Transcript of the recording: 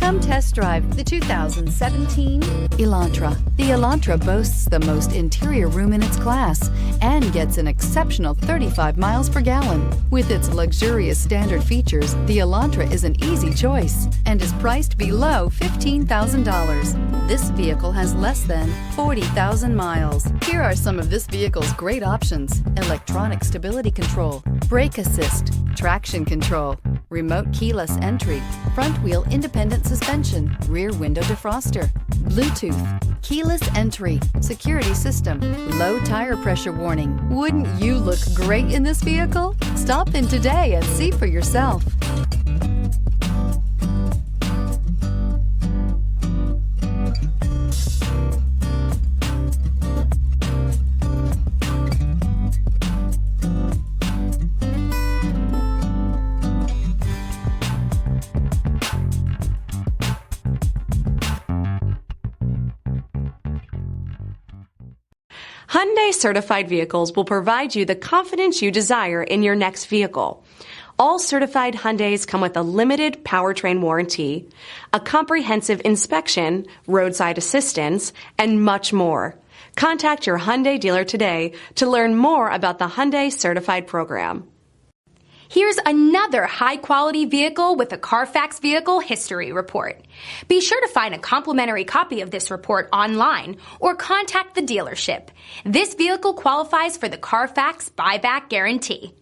Come test drive the 2017 Elantra. The Elantra boasts the most interior room in its class and gets an exceptional 35 miles per gallon. With its luxurious standard features, the Elantra is an easy choice and is priced below $15,000. This vehicle has less than 40,000 miles. Here are some of this vehicle's great options: electronic stability control, brake assist, traction control, remote keyless entry, front wheel independent suspension, rear window defroster, Bluetooth, keyless entry, security system, low tire pressure warning. Wouldn't you look great in this vehicle? Stop in today and see for yourself. Hyundai certified vehicles will provide you the confidence you desire in your next vehicle. All certified Hyundais come with a limited powertrain warranty, a comprehensive inspection, roadside assistance, and much more. Contact your Hyundai dealer today to learn more about the Hyundai certified program. Here's another high-quality vehicle with a CARFAX Vehicle History Report. Be sure to find a complimentary copy of this report online or contact the dealership. This vehicle qualifies for the CARFAX Buyback Guarantee.